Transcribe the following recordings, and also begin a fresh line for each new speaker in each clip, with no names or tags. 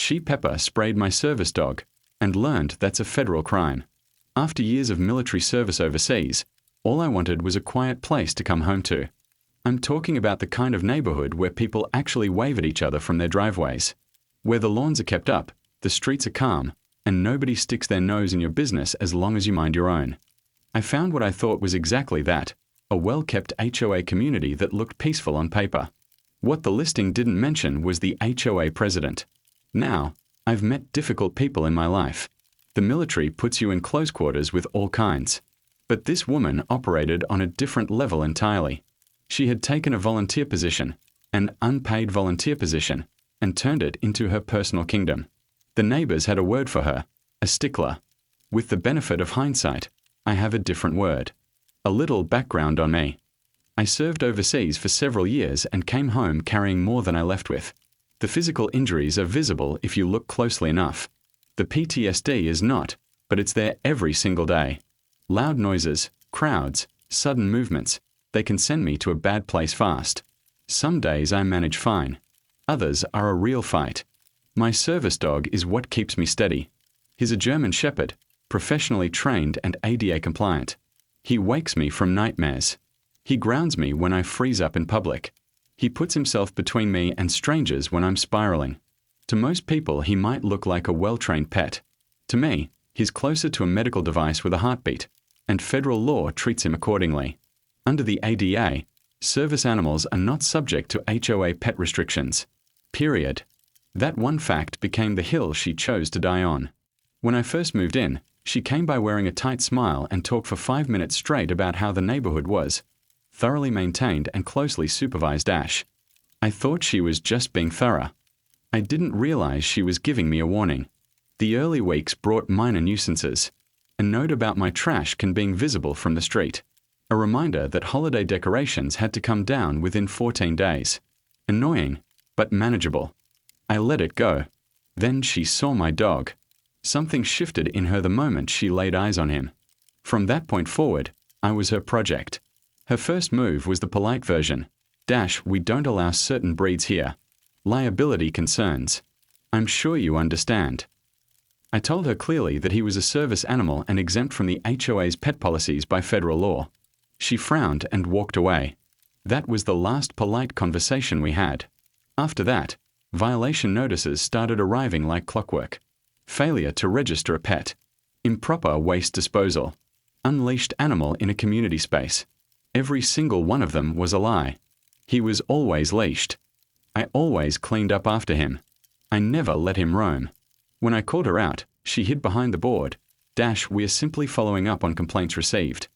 She pepper sprayed my service dog, and learned that's a federal crime. After years of military service overseas, all I wanted was a quiet place to come home to. I'm talking about the kind of neighborhood where people actually wave at each other from their driveways, where the lawns are kept up, the streets are calm, and nobody sticks their nose in your business as long as you mind your own. I found what I thought was exactly that, a well-kept HOA community that looked peaceful on paper. What the listing didn't mention was the HOA president. Now, I've met difficult people in my life. The military puts you in close quarters with all kinds. But this woman operated on a different level entirely. She had taken a volunteer position, an unpaid volunteer position, and turned it into her personal kingdom. The neighbors had a word for her, a stickler. With the benefit of hindsight, I have a different word. A little background on me. I served overseas for several years and came home carrying more than I left with. The physical injuries are visible if you look closely enough. The PTSD is not, but it's there every single day. Loud noises, crowds, sudden movements, they can send me to a bad place fast. Some days I manage fine. Others are a real fight. My service dog is what keeps me steady. He's a German Shepherd, professionally trained and ADA compliant. He wakes me from nightmares. He grounds me when I freeze up in public. He puts himself between me and strangers when I'm spiraling. To most people, he might look like a well-trained pet. To me, he's closer to a medical device with a heartbeat, and federal law treats him accordingly. Under the ADA, service animals are not subject to HOA pet restrictions. Period. That one fact became the hill she chose to die on. When I first moved in, she came by wearing a tight smile and talked for 5 minutes straight about how the neighborhood was thoroughly maintained and closely supervised. I thought she was just being thorough. I didn't realize she was giving me a warning. The early weeks brought minor nuisances. A note about my trash can being visible from the street. A reminder that holiday decorations had to come down within 14 days. Annoying, but manageable. I let it go. Then she saw my dog. Something shifted in her the moment she laid eyes on him. From that point forward, I was her project. Her first move was the polite version. We don't allow certain breeds here. Liability concerns. I'm sure you understand. I told her clearly that he was a service animal and exempt from the HOA's pet policies by federal law. She frowned and walked away. That was the last polite conversation we had. After that, violation notices started arriving like clockwork. Failure to register a pet. Improper waste disposal. Unleashed animal in a community space. Every single one of them was a lie. He was always leashed. I always cleaned up after him. I never let him roam. When I called her out, she hid behind the board. We are simply following up on complaints received.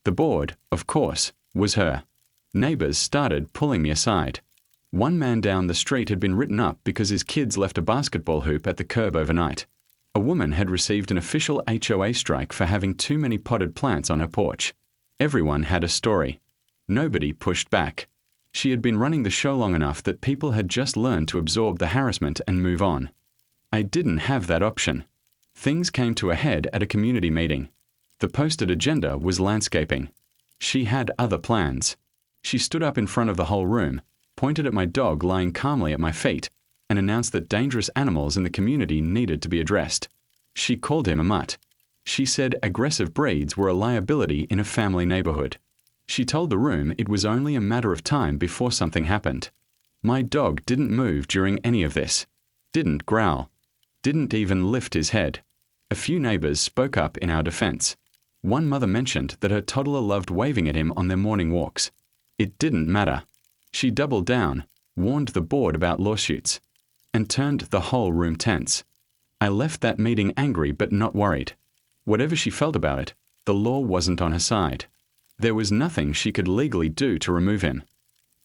The board, of course, was her. Neighbors started pulling me aside. One man down the street had been written up because his kids left a basketball hoop at the curb overnight. A woman had received an official HOA strike for having too many potted plants on her porch. Everyone had a story. Nobody pushed back. She had been running the show long enough that people had just learned to absorb the harassment and move on. I didn't have that option. Things came to a head at a community meeting. The posted agenda was landscaping. She had other plans. She stood up in front of the whole room, pointed at my dog lying calmly at my feet, and announced that dangerous animals in the community needed to be addressed. She called him a mutt. She said aggressive breeds were a liability in a family neighborhood. She told the room it was only a matter of time before something happened. My dog didn't move during any of this. Didn't growl. Didn't even lift his head. A few neighbors spoke up in our defense. One mother mentioned that her toddler loved waving at him on their morning walks. It didn't matter. She doubled down, warned the board about lawsuits, and turned the whole room tense. I left that meeting angry but not worried. Whatever she felt about it, the law wasn't on her side. There was nothing she could legally do to remove him.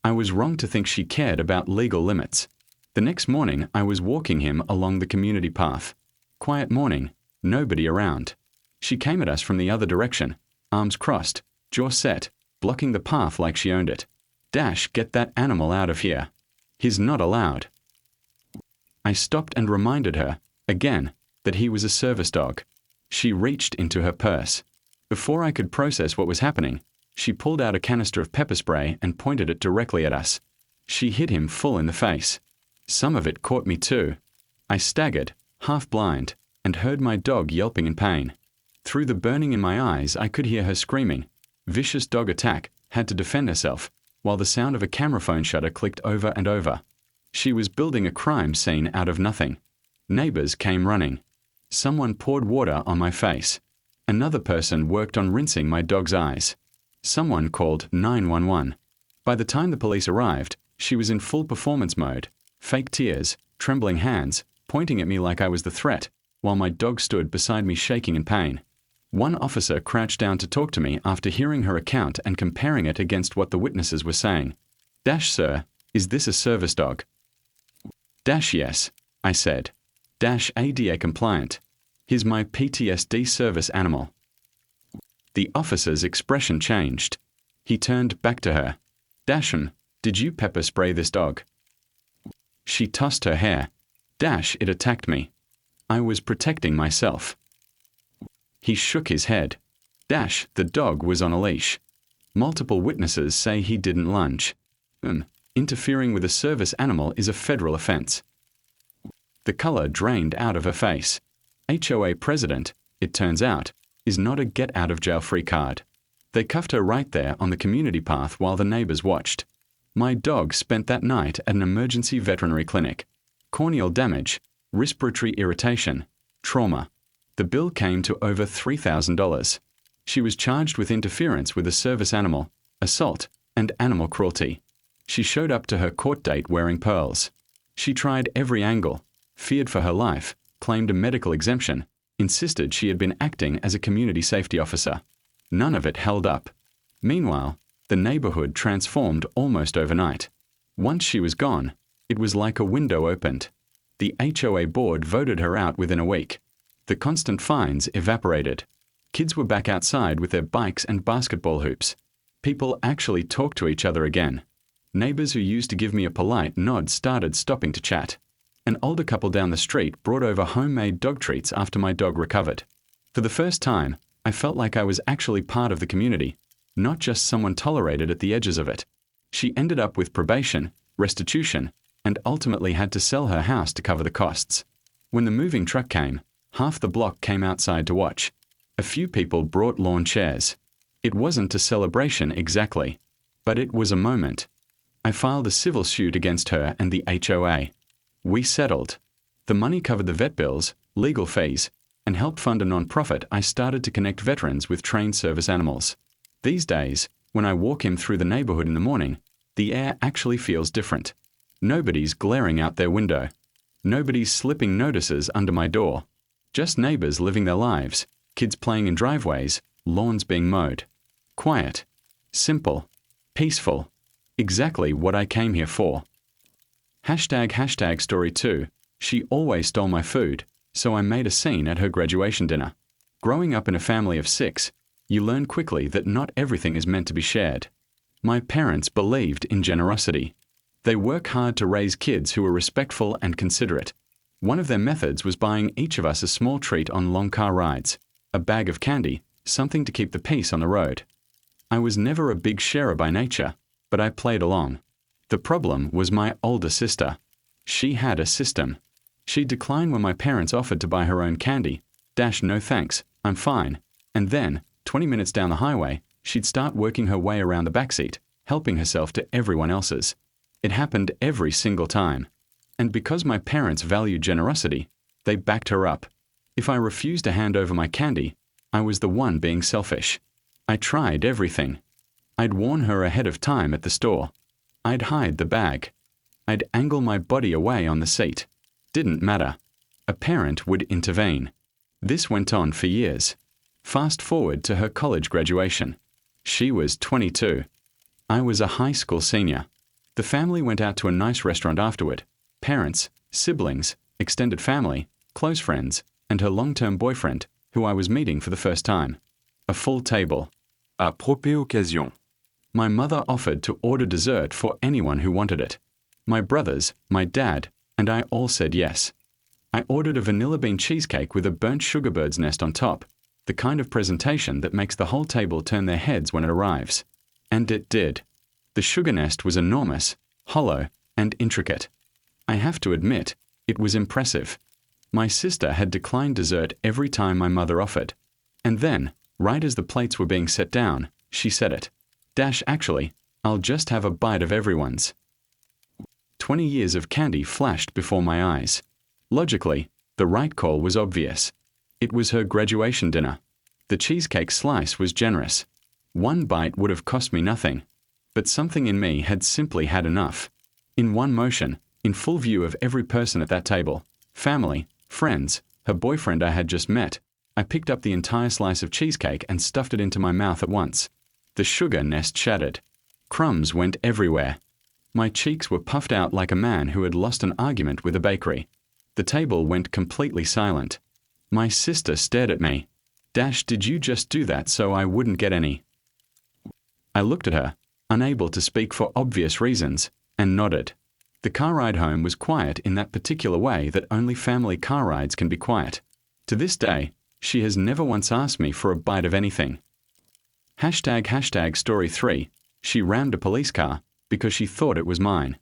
I was wrong to think she cared about legal limits. The next morning, I was walking him along the community path. Quiet morning, nobody around. She came at us from the other direction, arms crossed, jaw set, blocking the path like she owned it. Get that animal out of here. He's not allowed. I stopped and reminded her, again, that he was a service dog. She reached into her purse. Before I could process what was happening, she pulled out a canister of pepper spray and pointed it directly at us. She hit him full in the face. Some of it caught me too. I staggered, half blind, and heard my dog yelping in pain. Through the burning in my eyes, I could hear her screaming. Vicious dog attack, had to defend herself, while the sound of a camera phone shutter clicked over and over. She was building a crime scene out of nothing. Neighbors came running. Someone poured water on my face. Another person worked on rinsing my dog's eyes. Someone called 911. By the time the police arrived, she was in full performance mode, fake tears, trembling hands, pointing at me like I was the threat, while my dog stood beside me shaking in pain. One officer crouched down to talk to me after hearing her account and comparing it against what the witnesses were saying. Sir, is this a service dog? Yes, I said. ADA compliant. He's my PTSD service animal. The officer's expression changed. He turned back to her. Did you pepper spray this dog? She tossed her hair. It attacked me. I was protecting myself. He shook his head. The dog was on a leash. Multiple witnesses say he didn't lunge. Interfering with a service animal is a federal offense. The color drained out of her face. HOA president, it turns out, is not a get-out-of-jail-free card. They cuffed her right there on the community path while the neighbors watched. My dog spent that night at an emergency veterinary clinic. Corneal damage, respiratory irritation, trauma. The bill came to over $3,000. She was charged with interference with a service animal, assault, and animal cruelty. She showed up to her court date wearing pearls. She tried every angle, feared for her life, claimed a medical exemption, insisted she had been acting as a community safety officer. None of it held up. Meanwhile, the neighborhood transformed almost overnight. Once she was gone, it was like a window opened. The HOA board voted her out within a week. The constant fines evaporated. Kids were back outside with their bikes and basketball hoops. People actually talked to each other again. Neighbors who used to give me a polite nod started stopping to chat. An older couple down the street brought over homemade dog treats after my dog recovered. For the first time, I felt like I was actually part of the community, not just someone tolerated at the edges of it. She ended up with probation, restitution, and ultimately had to sell her house to cover the costs. When the moving truck came, half the block came outside to watch. A few people brought lawn chairs. It wasn't a celebration exactly, but it was a moment. I filed a civil suit against her and the HOA. We settled. The money covered the vet bills, legal fees, and helped fund a non-profit I started to connect veterans with trained service animals. These days, when I walk him through the neighborhood in the morning, the air actually feels different. Nobody's glaring out their window. Nobody's slipping notices under my door. Just neighbors living their lives, kids playing in driveways, lawns being mowed. Quiet. Simple. Peaceful. Exactly what I came here for. Story 2. She always stole my food, so I made a scene at her graduation dinner. Growing up in a family of 6, you learn quickly that not everything is meant to be shared. My parents believed in generosity. They work hard to raise kids who are respectful and considerate. One of their methods was buying each of us a small treat on long car rides, a bag of candy, something to keep the peace on the road. I was never a big sharer by nature, but I played along. The problem was my older sister. She had a system. She'd decline when my parents offered to buy her own candy. No thanks, I'm fine. And then, 20 minutes down the highway, she'd start working her way around the backseat, helping herself to everyone else's. It happened every single time. And because my parents valued generosity, they backed her up. If I refused to hand over my candy, I was the one being selfish. I tried everything. I'd warn her ahead of time at the store. I'd hide the bag. I'd angle my body away on the seat. Didn't matter. A parent would intervene. This went on for years. Fast forward to her college graduation. She was 22. I was a high school senior. The family went out to a nice restaurant afterward. Parents, siblings, extended family, close friends, and her long-term boyfriend, who I was meeting for the first time. A full table. À propre occasion. My mother offered to order dessert for anyone who wanted it. My brothers, my dad, and I all said yes. I ordered a vanilla bean cheesecake with a burnt sugar bird's nest on top, the kind of presentation that makes the whole table turn their heads when it arrives. And it did. The sugar nest was enormous, hollow, and intricate. I have to admit, It was impressive. My sister had declined dessert every time my mother offered. And then, right as the plates were being set down, she said it. Actually, I'll just have a bite of everyone's. 20 years of candy flashed before my eyes. Logically, the right call was obvious. It was her graduation dinner. The cheesecake slice was generous. One bite would have cost me nothing. But something in me had simply had enough. In one motion, in full view of every person at that table, family, friends, her boyfriend I had just met, I picked up the entire slice of cheesecake and stuffed it into my mouth at once. The sugar nest shattered. Crumbs went everywhere. My cheeks were puffed out like a man who had lost an argument with a bakery. The table went completely silent. My sister stared at me. Did you just do that so I wouldn't get any? I looked at her, unable to speak for obvious reasons, and nodded. The car ride home was quiet in that particular way that only family car rides can be quiet. To this day, she has never once asked me for a bite of anything. Story 3, she rammed a police car because she thought it was mine.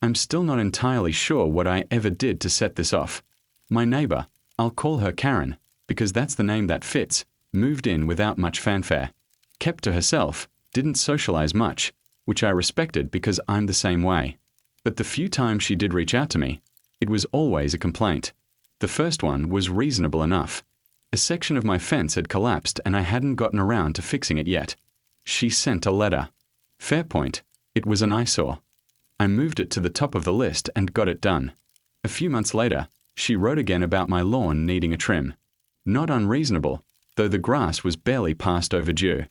I'm still not entirely sure what I ever did to set this off. My neighbor, I'll call her Karen, because that's the name that fits, moved in without much fanfare. Kept to herself, didn't socialize much, which I respected because I'm the same way. But the few times she did reach out to me, it was always a complaint. The first one was reasonable enough. A section of my fence had collapsed and I hadn't gotten around to fixing it yet. She sent a letter. Fair point, it was an eyesore. I moved it to the top of the list and got it done. A few months later, she wrote again about my lawn needing a trim. Not unreasonable, though the grass was barely past overdue.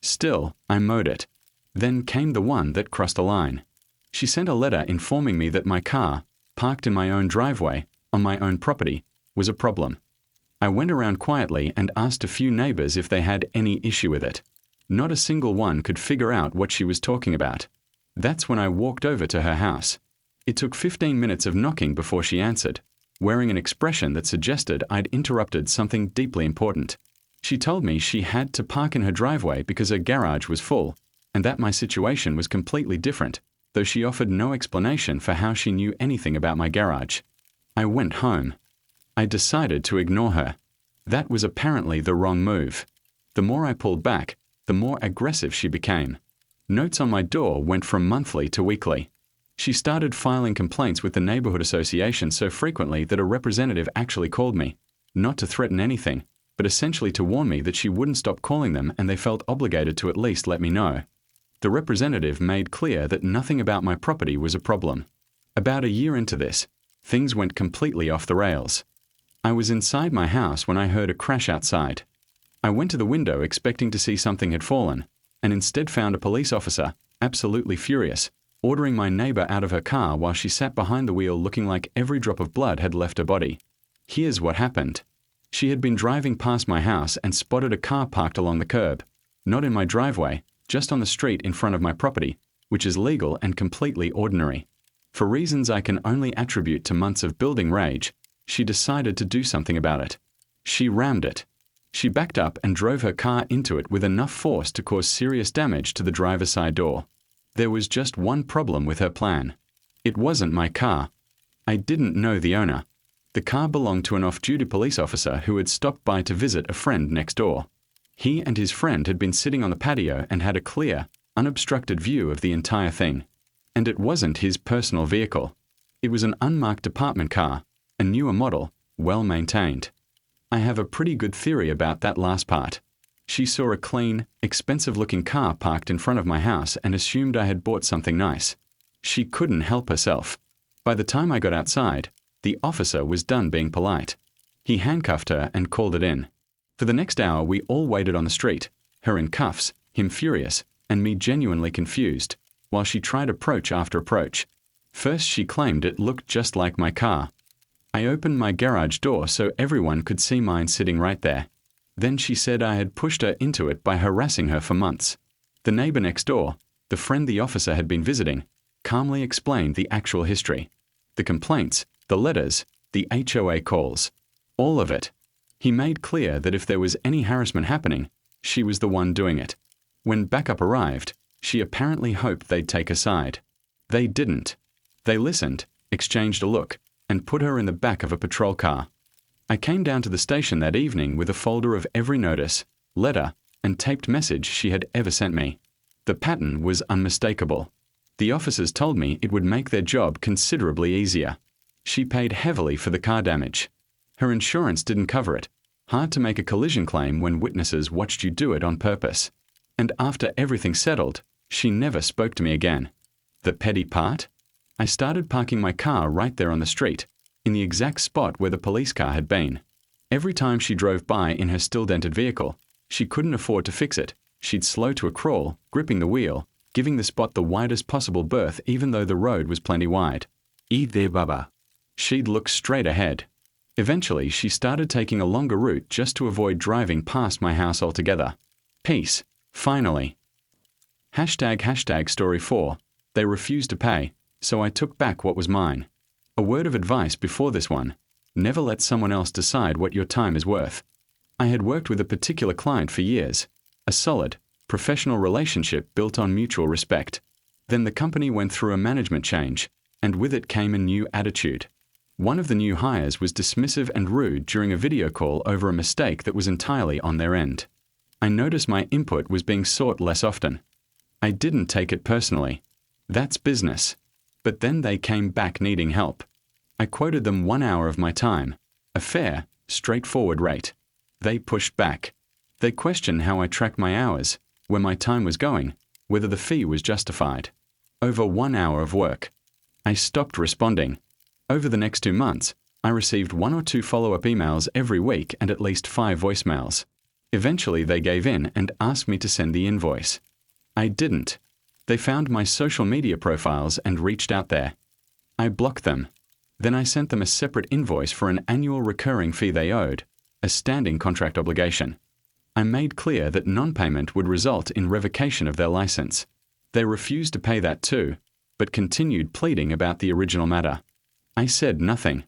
Still, I mowed it. Then came the one that crossed a line. She sent a letter informing me that my car, parked in my own driveway, on my own property, was a problem. I went around quietly and asked a few neighbors if they had any issue with it. Not a single one could figure out what she was talking about. That's when I walked over to her house. It took 15 minutes of knocking before she answered, wearing an expression that suggested I'd interrupted something deeply important. She told me she had to park in her driveway because her garage was full, and that my situation was completely different, though she offered no explanation for how she knew anything about my garage. I went home. I decided to ignore her. That was apparently the wrong move. The more I pulled back, the more aggressive she became. Notes on my door went from monthly to weekly. She started filing complaints with the neighborhood association so frequently that a representative actually called me, not to threaten anything, but essentially to warn me that she wouldn't stop calling them and they felt obligated to at least let me know. The representative made clear that nothing about my property was a problem. About a year into this, things went completely off the rails. I was inside my house when I heard a crash outside. I went to the window expecting to see something had fallen, and instead found a police officer, absolutely furious, ordering my neighbor out of her car while she sat behind the wheel looking like every drop of blood had left her body. Here's what happened. She had been driving past my house and spotted a car parked along the curb, not in my driveway, just on the street in front of my property, which is legal and completely ordinary. For reasons I can only attribute to months of building rage, she decided to do something about it. She rammed it. She backed up and drove her car into it with enough force to cause serious damage to the driver's side door. There was just one problem with her plan. It wasn't my car. I didn't know the owner. The car belonged to an off-duty police officer who had stopped by to visit a friend next door. He and his friend had been sitting on the patio and had a clear, unobstructed view of the entire thing. And it wasn't his personal vehicle. It was an unmarked department car, a newer model, well maintained. I have a pretty good theory about that last part. She saw a clean, expensive-looking car parked in front of my house and assumed I had bought something nice. She couldn't help herself. By the time I got outside, the officer was done being polite. He handcuffed her and called it in. For the next hour, we all waited on the street, her in cuffs, him furious, and me genuinely confused, while she tried approach after approach. First, she claimed it looked just like my car. I opened my garage door so everyone could see mine sitting right there. Then she said I had pushed her into it by harassing her for months. The neighbor next door, the friend the officer had been visiting, calmly explained the actual history. The complaints, the letters, the HOA calls. All of it. He made clear that if there was any harassment happening, she was the one doing it. When backup arrived, she apparently hoped they'd take her side. They didn't. They listened, exchanged a look, and put her in the back of a patrol car. I came down to the station that evening with a folder of every notice, letter, and taped message she had ever sent me. The pattern was unmistakable. The officers told me it would make their job considerably easier. She paid heavily for the car damage. Her insurance didn't cover it. Hard to make a collision claim when witnesses watched you do it on purpose. And after everything settled, she never spoke to me again. The petty part? I started parking my car right there on the street, in the exact spot where the police car had been. Every time she drove by in her still-dented vehicle, she couldn't afford to fix it. She'd slow to a crawl, gripping the wheel, giving the spot the widest possible berth even though the road was plenty wide. There, Baba. She'd look straight ahead. Eventually, she started taking a longer route just to avoid driving past my house altogether. Peace. Finally. ## story 4. They refused to pay, so I took back what was mine. A word of advice before this one. Never let someone else decide what your time is worth. I had worked with a particular client for years. A solid, professional relationship built on mutual respect. Then the company went through a management change, and with it came a new attitude. One of the new hires was dismissive and rude during a video call over a mistake that was entirely on their end. I noticed my input was being sought less often. I didn't take it personally. That's business. But then they came back needing help. I quoted them 1 hour of my time, a fair, straightforward rate. They pushed back. They questioned how I tracked my hours, where my time was going, whether the fee was justified. Over 1 hour of work. I stopped responding. Over the next 2 months, I received 1 or 2 follow-up emails every week and at least 5 voicemails. Eventually they gave in and asked me to send the invoice. I didn't. They found my social media profiles and reached out there. I blocked them. Then I sent them a separate invoice for an annual recurring fee they owed, a standing contract obligation. I made clear that non-payment would result in revocation of their license. They refused to pay that too, but continued pleading about the original matter. I said nothing.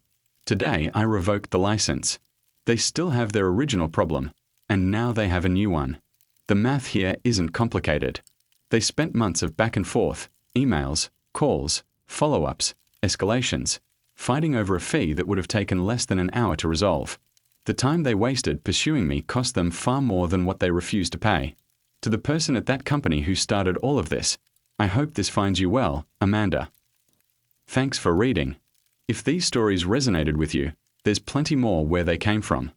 Today I revoked the license. They still have their original problem, and now they have a new one. The math here isn't complicated. They spent months of back and forth, emails, calls, follow-ups, escalations, fighting over a fee that would have taken less than an hour to resolve. The time they wasted pursuing me cost them far more than what they refused to pay. To the person at that company who started all of this, I hope this finds you well, Amanda. Thanks for reading. If these stories resonated with you, there's plenty more where they came from.